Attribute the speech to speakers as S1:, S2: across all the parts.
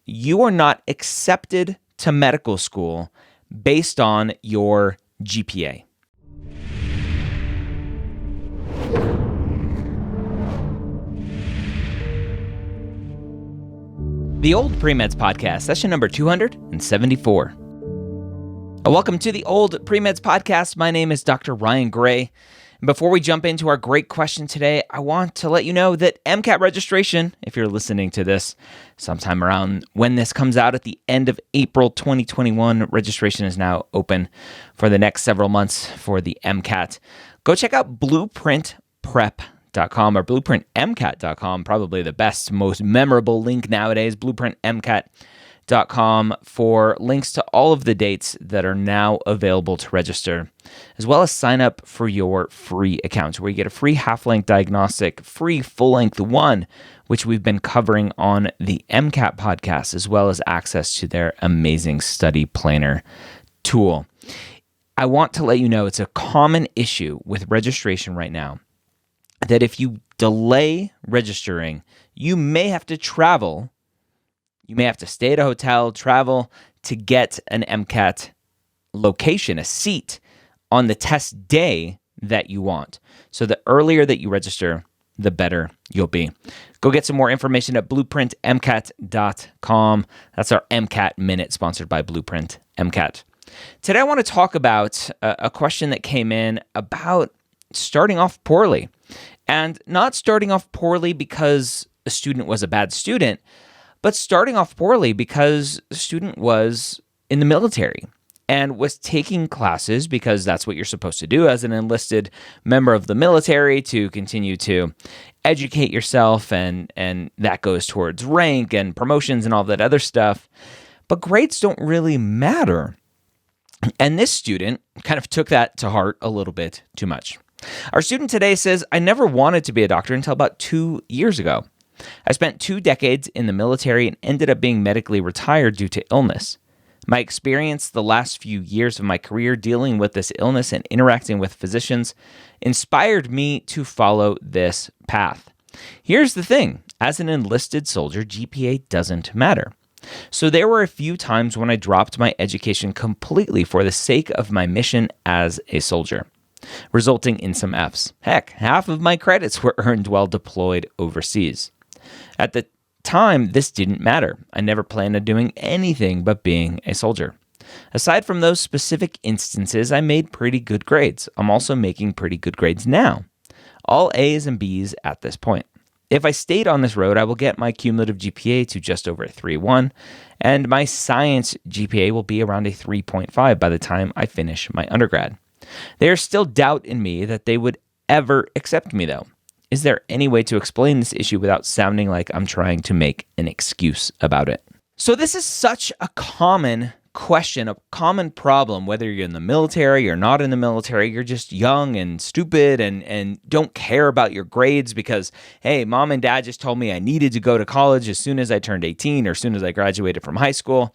S1: you are not accepted to medical school based on your GPA. The Old Premeds podcast, session number 274. Welcome to the Old Premeds podcast. My name is Dr. Ryan Gray. And before we jump into our great question today, I want to let you know that MCAT registration, if you're listening to this sometime around when this comes out at the end of April 2021, registration is now open for the next several months for the MCAT. Go check out blueprintprep.com or blueprintmcat.com, probably the best, most memorable link nowadays, blueprintmcat.com, for links to all of the dates that are now available to register, as well as sign up for your free account, where you get a free half-length diagnostic, free full-length one, which we've been covering on the MCAT podcast, as well as access to their amazing study planner tool. I want to let you know it's a common issue with registration right now that if you delay registering, you may have to travel. You may have to stay at a hotel, travel to get an MCAT location, a seat on the test day that you want. So the earlier that you register, the better you'll be. Go get some more information at blueprintmcat.com. That's our MCAT Minute, sponsored by Blueprint MCAT. Today I want to talk about a question that came in about starting off poorly. And not starting off poorly because a student was a bad student, but starting off poorly because the student was in the military and was taking classes, because that's what you're supposed to do as an enlisted member of the military, to continue to educate yourself, and that goes towards rank and promotions and all that other stuff. But grades don't really matter. And this student kind of took that to heart a little bit too much. Our student today says, I never wanted to be a doctor until about 2 years ago. I spent 2 decades in the military and ended up being medically retired due to illness. My experience the last few years of my career dealing with this illness and interacting with physicians inspired me to follow this path. Here's the thing. As an enlisted soldier, GPA doesn't matter. So there were a few times when I dropped my education completely for the sake of my mission as a soldier, resulting in some Fs. Heck, half of my credits were earned while deployed overseas. At the time, this didn't matter. I never planned on doing anything but being a soldier. Aside from those specific instances, I made pretty good grades. I'm also making pretty good grades now. All A's and B's at this point. If I stayed on this road, I will get my cumulative GPA to just over a 3.1, and my science GPA will be around a 3.5 by the time I finish my undergrad. There's still doubt in me that they would ever accept me, though. Is there any way to explain this issue without sounding like I'm trying to make an excuse about it? So this is such a common question, a common problem, whether you're in the military or not in the military. You're just young and stupid and don't care about your grades because, hey, mom and dad just told me I needed to go to college as soon as I turned 18 or as soon as I graduated from high school.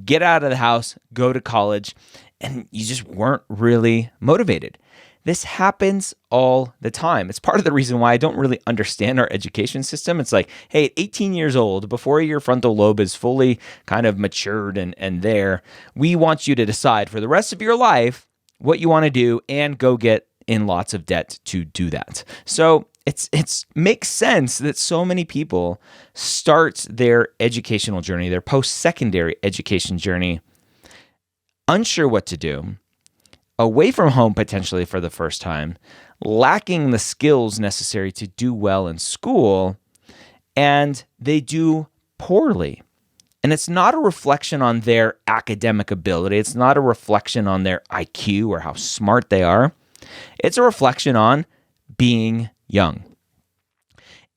S1: Get out of the house, go to college. And you just weren't really motivated. This happens all the time. It's part of the reason why I don't really understand our education system. It's like, hey, at 18 years old, before your frontal lobe is fully kind of matured and there, we want you to decide for the rest of your life what you want to do and go get in lots of debt to do that. So it's makes sense that so many people start their educational journey, their post-secondary education journey, unsure what to do, away from home potentially for the first time, lacking the skills necessary to do well in school, and they do poorly. And it's not a reflection on their academic ability. It's not a reflection on their IQ or how smart they are. It's a reflection on being young.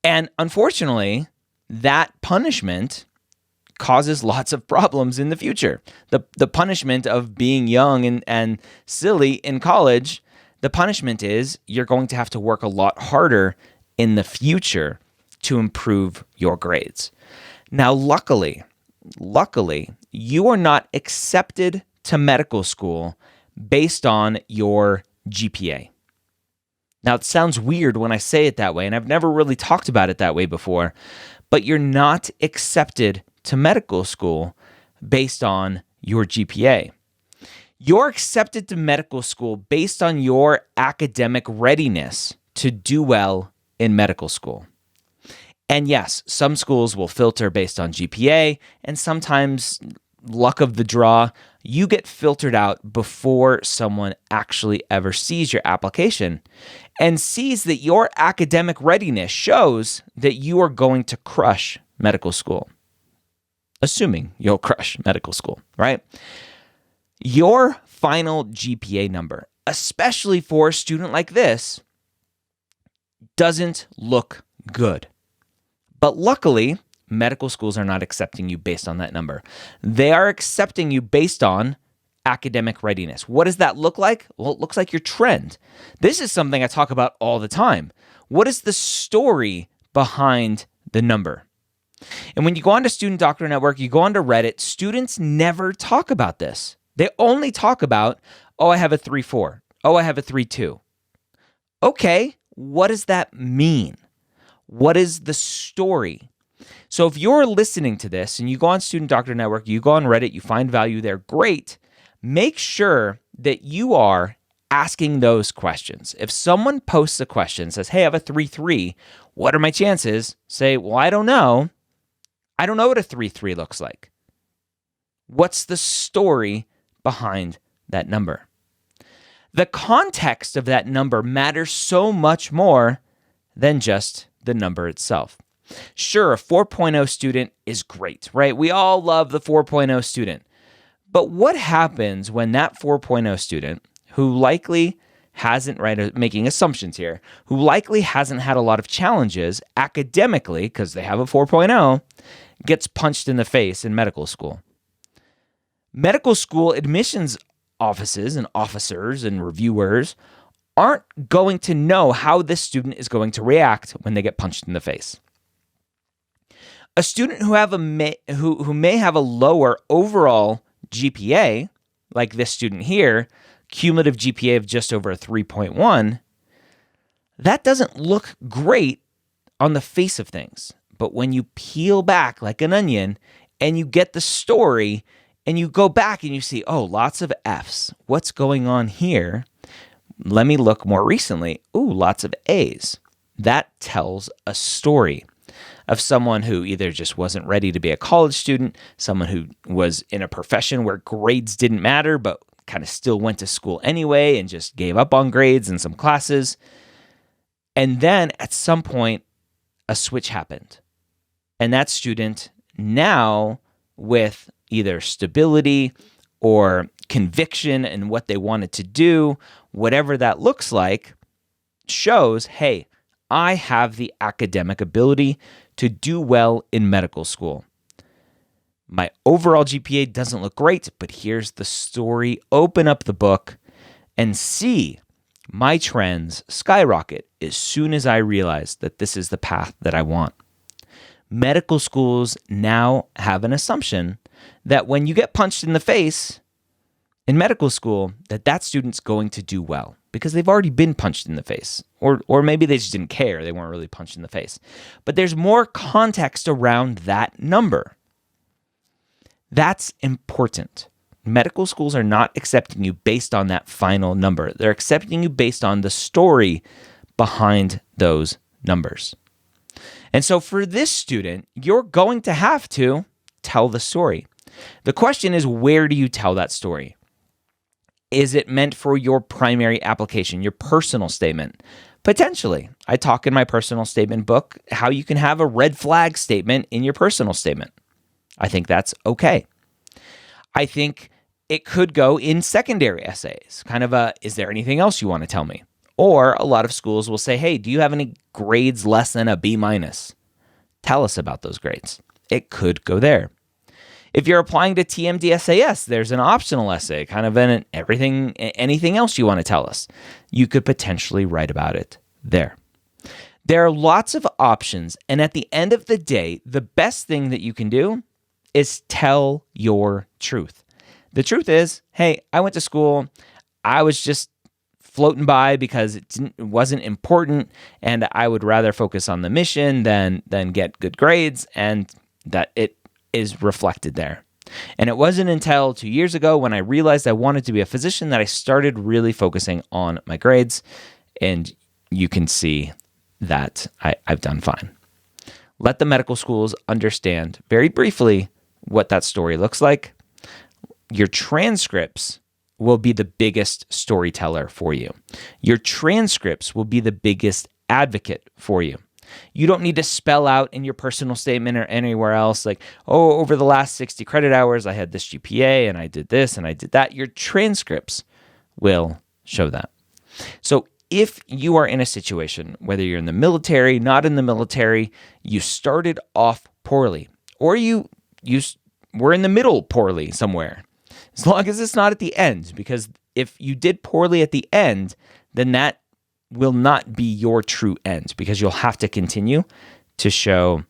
S1: And unfortunately, that punishment causes lots of problems in the future. The punishment of being young and silly in college, the punishment is you're going to have to work a lot harder in the future to improve your grades. Now, luckily, you are not accepted to medical school based on your GPA. Now, it sounds weird when I say it that way, and I've never really talked about it that way before, but you're not accepted to medical school based on your GPA. You're accepted to medical school based on your academic readiness to do well in medical school. And yes, some schools will filter based on GPA, and sometimes, luck of the draw, you get filtered out before someone actually ever sees your application and sees that your academic readiness shows that you are going to crush medical school. Assuming you'll crush medical school, right? Your final GPA number, especially for a student like this, doesn't look good. But luckily, medical schools are not accepting you based on that number. They are accepting you based on academic readiness. What does that look like? Well, it looks like your trend. This is something I talk about all the time. What is the story behind the number? And when you go onto Student Doctor Network, you go onto Reddit, students never talk about this. They only talk about, oh, I have a 3.4. Oh, I have a 3.2. Okay, what does that mean? What is the story? So if you're listening to this and you go on Student Doctor Network, you go on Reddit, you find value there, great. Make sure that you are asking those questions. If someone posts a question, says, hey, I have a 3.3, what are my chances? Say, well, I don't know. I don't know what a 3.3 looks like. What's the story behind that number? The context of that number matters so much more than just the number itself. Sure, a 4.0 student is great, right? We all love the 4.0 student. But what happens when that 4.0 student, who likely hasn't, right, making assumptions here, who likely hasn't had a lot of challenges academically because they have a 4.0, gets punched in the face in medical school? Medical school admissions offices and officers and reviewers aren't going to know how this student is going to react when they get punched in the face. A student who may have a lower overall GPA, like this student here, cumulative GPA of just over a 3.1, that doesn't look great on the face of things. But when you peel back like an onion and you get the story and you go back and you see, oh, lots of Fs. What's going on here? Let me look more recently. Ooh, lots of A's. That tells a story of someone who either just wasn't ready to be a college student, someone who was in a profession where grades didn't matter, but kind of still went to school anyway and just gave up on grades in some classes. And then at some point, a switch happened. And that student now, with either stability or conviction in what they wanted to do, whatever that looks like, shows, hey, I have the academic ability to do well in medical school. My overall GPA doesn't look great, but here's the story. Open up the book and see my trends skyrocket as soon as I realize that this is the path that I want. Medical schools now have an assumption that when you get punched in the face in medical school, that student's going to do well because they've already been punched in the face. Or maybe they just didn't care. They weren't really punched in the face. But there's more context around that number. That's important. Medical schools are not accepting you based on that final number. They're accepting you based on the story behind those numbers. And so for this student, you're going to have to tell the story. The question is, where do you tell that story? Is it meant for your primary application, your personal statement? Potentially. I talk in my personal statement book how you can have a red flag statement in your personal statement. I think that's okay. I think it could go in secondary essays, kind of a, is there anything else you want to tell me? Or a lot of schools will say, hey, do you have any grades less than a B-? Tell us about those grades. It could go there. If you're applying to TMD-SAS, there's an optional essay, kind of anything else you want to tell us. You could potentially write about it there. There are lots of options, and at the end of the day, the best thing that you can do is tell your truth. The truth is, hey, I went to school, I was just floating by because it wasn't important, and I would rather focus on the mission than get good grades, and that it is reflected there. And it wasn't until 2 years ago when I realized I wanted to be a physician that I started really focusing on my grades. And you can see that I've done fine. Let the medical schools understand very briefly what that story looks like. Your transcripts will be the biggest storyteller for you. Your transcripts will be the biggest advocate for you. You don't need to spell out in your personal statement or anywhere else like, oh, over the last 60 credit hours, I had this GPA and I did this and I did that. Your transcripts will show that. So if you are in a situation, whether you're in the military, not in the military, you started off poorly, or you were in the middle poorly somewhere, as long as it's not at the end, because if you did poorly at the end, then that will not be your true end, because you'll have to continue to show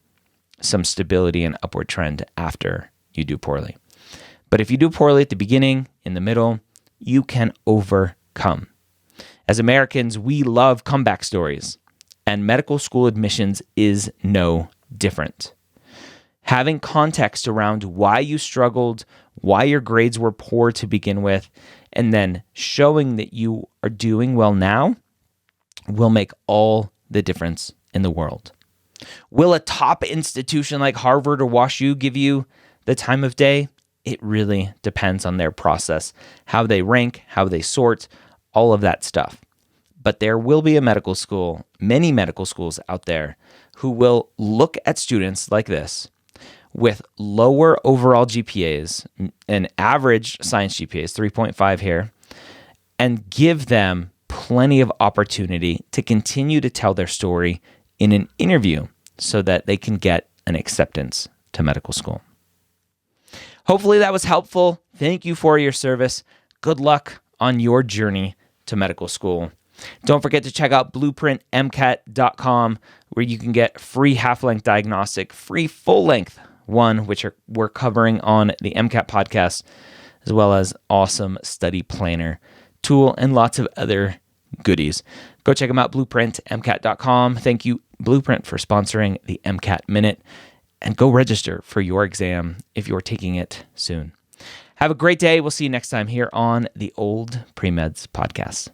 S1: some stability and upward trend after you do poorly. But if you do poorly at the beginning, in the middle, you can overcome. As Americans, we love comeback stories, and medical school admissions is no different. Having context around why you struggled, why your grades were poor to begin with, and then showing that you are doing well now will make all the difference in the world. Will a top institution like Harvard or WashU give you the time of day? It really depends on their process, how they rank, how they sort, all of that stuff. But there will be a medical school, many medical schools out there, who will look at students like this with lower overall GPAs, an average science GPA is 3.5 here, and give them plenty of opportunity to continue to tell their story in an interview so that they can get an acceptance to medical school. Hopefully that was helpful. Thank you for your service. Good luck on your journey to medical school. Don't forget to check out blueprintmcat.com, where you can get free half-length diagnostic, free full-length one, which we're covering on the MCAT podcast, as well as awesome study planner tool and lots of other goodies. Go check them out, blueprintmcat.com. Thank you, Blueprint, for sponsoring the MCAT Minute, and go register for your exam if you're taking it soon. Have a great day. We'll see you next time here on the Old Premeds podcast.